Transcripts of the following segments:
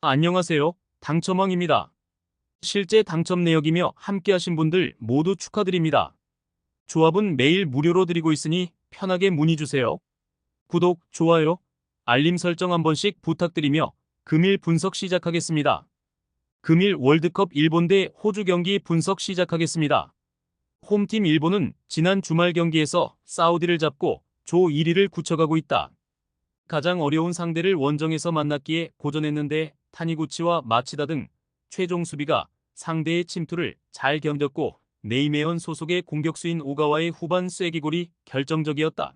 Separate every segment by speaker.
Speaker 1: 안녕하세요. 당첨왕입니다. 실제 당첨 내역이며 함께하신 분들 모두 축하드립니다. 조합은 매일 무료로 드리고 있으니 편하게 문의주세요. 구독, 좋아요, 알림 설정 한 번씩 부탁드리며 금일 분석 시작하겠습니다. 금일 월드컵 일본 대 호주 경기 분석 시작하겠습니다. 홈팀 일본은 지난 주말 경기에서 사우디를 잡고 조 1위를 굳혀가고 있다. 가장 어려운 상대를 원정에서 만났기에 고전했는데 타니구치와 마치다 등 최종 수비가 상대의 침투를 잘 견뎠고 네이메온 소속의 공격수인 오가와의 후반 쐐기골이 결정적이었다.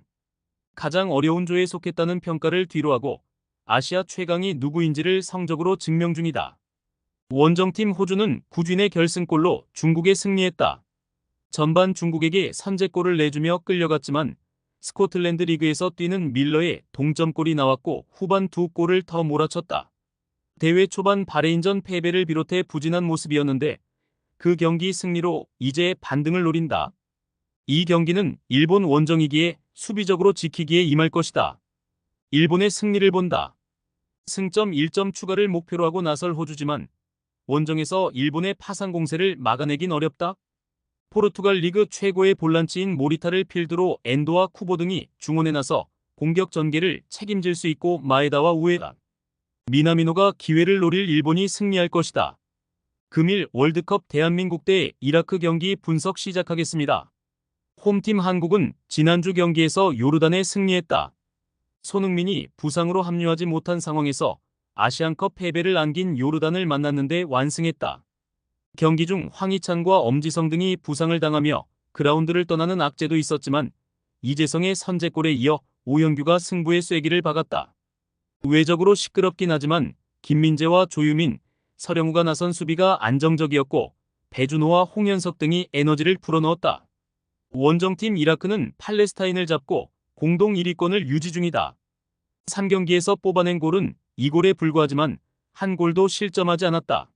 Speaker 1: 가장 어려운 조에 속했다는 평가를 뒤로하고 아시아 최강이 누구인지를 성적으로 증명 중이다. 원정팀 호주는 구진의 결승골로 중국에 승리했다. 전반 중국에게 선제골을 내주며 끌려갔지만 스코틀랜드 리그에서 뛰는 밀러의 동점골이 나왔고 후반 두 골을 더 몰아쳤다. 대회 초반 바레인전 패배를 비롯해 부진한 모습이었는데 그 경기 승리로 이제 반등을 노린다. 이 경기는 일본 원정이기에 수비적으로 지키기에 임할 것이다. 일본의 승리를 본다. 승점 1점 추가를 목표로 하고 나설 호주지만 원정에서 일본의 파상 공세를 막아내긴 어렵다. 포르투갈 리그 최고의 볼란치인 모리타를 필두로 엔도와 쿠보 등이 중원에 나서 공격 전개를 책임질 수 있고 마에다와 우에다, 미나미노가 기회를 노릴 일본이 승리할 것이다. 금일 월드컵 대한민국 대 이라크 경기 분석 시작하겠습니다. 홈팀 한국은 지난주 경기에서 요르단에 승리했다. 손흥민이 부상으로 합류하지 못한 상황에서 아시안컵 패배를 안긴 요르단을 만났는데 완승했다. 경기 중 황희찬과 엄지성 등이 부상을 당하며 그라운드를 떠나는 악재도 있었지만 이재성의 선제골에 이어 오영규가 승부의 쐐기를 박았다. 외적으로 시끄럽긴 하지만 김민재와 조유민, 서령우가 나선 수비가 안정적이었고 배준호와 홍현석 등이 에너지를 불어넣었다. 원정팀 이라크는 팔레스타인을 잡고 공동 1위권을 유지 중이다. 3경기에서 뽑아낸 골은 2골에 불과하지만 한 골도 실점하지 않았다.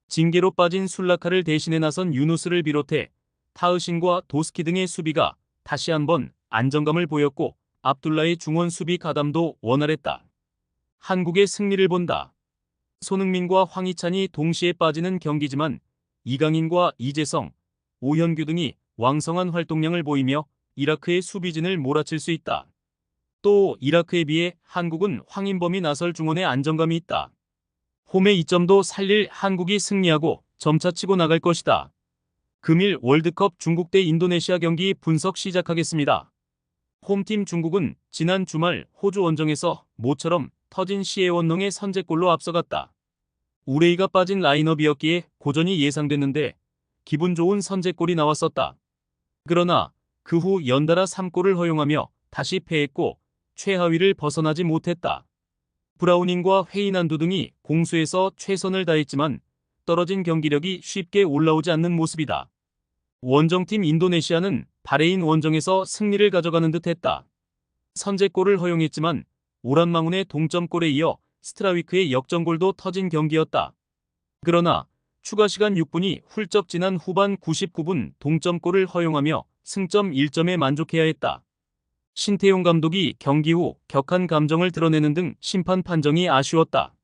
Speaker 1: 징계로 빠진 술라카를 대신해 나선 유누스를 비롯해 타으신과 도스키 등의 수비가 다시 한번 안정감을 보였고 압둘라의 중원 수비 가담도 원활했다. 한국의 승리를 본다. 손흥민과 황희찬이 동시에 빠지는 경기지만 이강인과 이재성, 오현규 등이 왕성한 활동량을 보이며 이라크의 수비진을 몰아칠 수 있다. 또 이라크에 비해 한국은 황인범이 나설 중원에 안정감이 있다. 홈의 이점도 살릴 한국이 승리하고 점차 치고 나갈 것이다. 금일 월드컵 중국 대 인도네시아 경기 분석 시작하겠습니다. 홈팀 중국은 지난 주말 호주 원정에서 모처럼 터진 시에원농의 선제골로 앞서갔다. 우레이가 빠진 라인업이었기에 고전이 예상됐는데 기분 좋은 선제골이 나왔었다. 그러나 그 후 연달아 3골을 허용하며 다시 패했고 최하위를 벗어나지 못했다. 브라우닝과 헤이난두 등이 공수에서 최선을 다했지만 떨어진 경기력이 쉽게 올라오지 않는 모습이다. 원정팀 인도네시아는 바레인 원정에서 승리를 가져가는 듯 했다. 선제골을 허용했지만 오란망운의 동점골에 이어 스트라위크의 역전골도 터진 경기였다. 그러나 추가 시간 6분이 훌쩍 지난 후반 99분 동점골을 허용하며 승점 1점에 만족해야 했다. 신태용 감독이 경기 후 격한 감정을 드러내는 등 심판 판정이 아쉬웠다.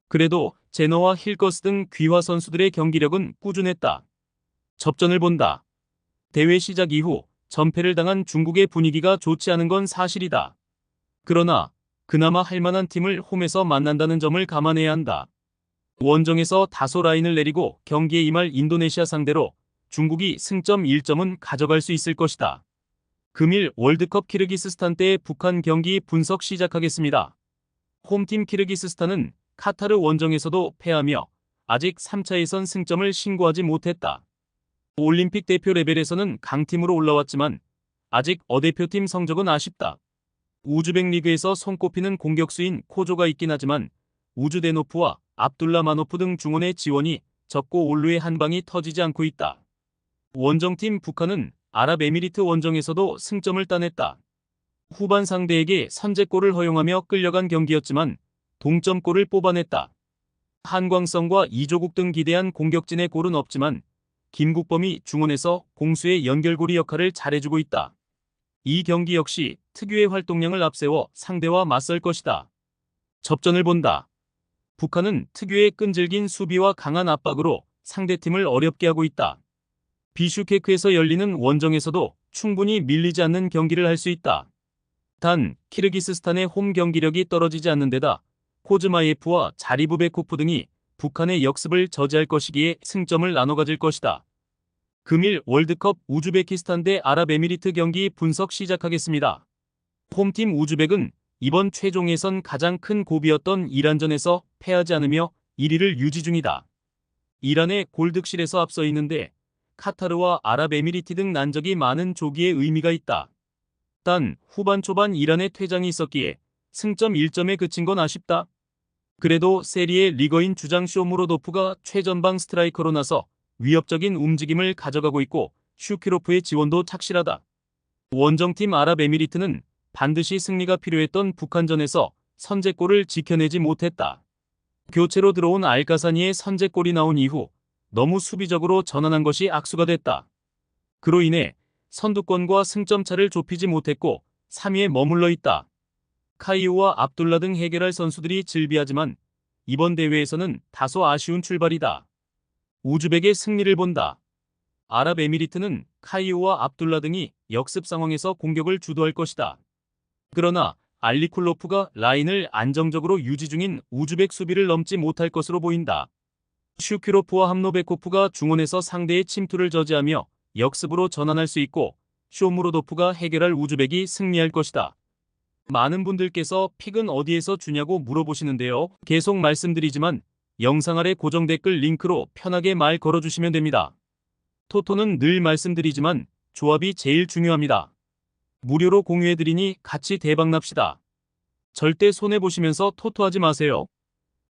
Speaker 1: 그래도 제너와 힐거스 등 귀화 선수들의 경기력은 꾸준했다. 접전을 본다. 대회 시작 이후 전패를 당한 중국의 분위기가 좋지 않은 건 사실이다. 그러나 그나마 할만한 팀을 홈에서 만난다는 점을 감안해야 한다. 원정에서 다소 라인을 내리고 경기에 임할 인도네시아 상대로 중국이 승점 1점은 가져갈 수 있을 것이다. 금일 월드컵 키르기스스탄 대 북한 경기 분석 시작하겠습니다. 홈팀 키르기스스탄은 카타르 원정에서도 패하며 아직 3차 예선 승점을 신고하지 못했다. 올림픽 대표 레벨에서는 강팀으로 올라왔지만 아직 어대표팀 성적은 아쉽다. 우즈벡 리그에서 손꼽히는 공격수인 코조가 있긴 하지만 우즈데노프와 압둘라 마노프 등 중원의 지원이 적고 올루의 한 방이 터지지 않고 있다. 원정팀 북한은 아랍에미리트 원정에서도 승점을 따냈다. 후반 상대에게 선제골을 허용하며 끌려간 경기였지만 동점골을 뽑아냈다. 한광성과 이조국 등 기대한 공격진의 골은 없지만 김국범이 중원에서 공수의 연결고리 역할을 잘해주고 있다. 이 경기 역시 특유의 활동량을 앞세워 상대와 맞설 것이다. 접전을 본다. 북한은 특유의 끈질긴 수비와 강한 압박으로 상대팀을 어렵게 하고 있다. 비슈케크에서 열리는 원정에서도 충분히 밀리지 않는 경기를 할 수 있다. 단 키르기스스탄의 홈 경기력이 떨어지지 않는 데다 코즈마예프와 자리부베코프 등이 북한의 역습을 저지할 것이기에 승점을 나눠 가질 것이다. 금일 월드컵 우즈베키스탄 대 아랍에미리트 경기 분석 시작하겠습니다. 홈팀 우즈벡은 이번 최종 예선 가장 큰 고비였던 이란전에서 패하지 않으며 1위를 유지 중이다. 이란의 골득실에서 앞서 있는데 카타르와 아랍에미리트 등 난적이 많은 조기에 의미가 있다. 단 후반 초반 이란의 퇴장이 있었기에 승점 1점에 그친 건 아쉽다. 그래도 세리의 리거인 주장 쇼무로도프가 최전방 스트라이커로 나서 위협적인 움직임을 가져가고 있고 슈키로프의 지원도 착실하다. 원정팀 아랍에미리트는 반드시 승리가 필요했던 북한전에서 선제골을 지켜내지 못했다. 교체로 들어온 알가사니의 선제골이 나온 이후 너무 수비적으로 전환한 것이 악수가 됐다. 그로 인해 선두권과 승점차를 좁히지 못했고 3위에 머물러 있다. 카이우와 압둘라 등 해결할 선수들이 즐비하지만 이번 대회에서는 다소 아쉬운 출발이다. 우즈벡의 승리를 본다. 아랍에미리트는 카이우와 압둘라 등이 역습 상황에서 공격을 주도할 것이다. 그러나 알리쿨로프가 라인을 안정적으로 유지 중인 우즈벡 수비를 넘지 못할 것으로 보인다. 슈키로프와 함노베코프가 중원에서 상대의 침투를 저지하며 역습으로 전환할 수 있고 쇼무로도프가 해결할 우즈벡이 승리할 것이다. 많은 분들께서 픽은 어디에서 주냐고 물어보시는데요. 계속 말씀드리지만 영상 아래 고정 댓글 링크로 편하게 말 걸어주시면 됩니다. 토토는 늘 말씀드리지만 조합이 제일 중요합니다. 무료로 공유해드리니 같이 대박납시다. 절대 손해보시면서 토토하지 마세요.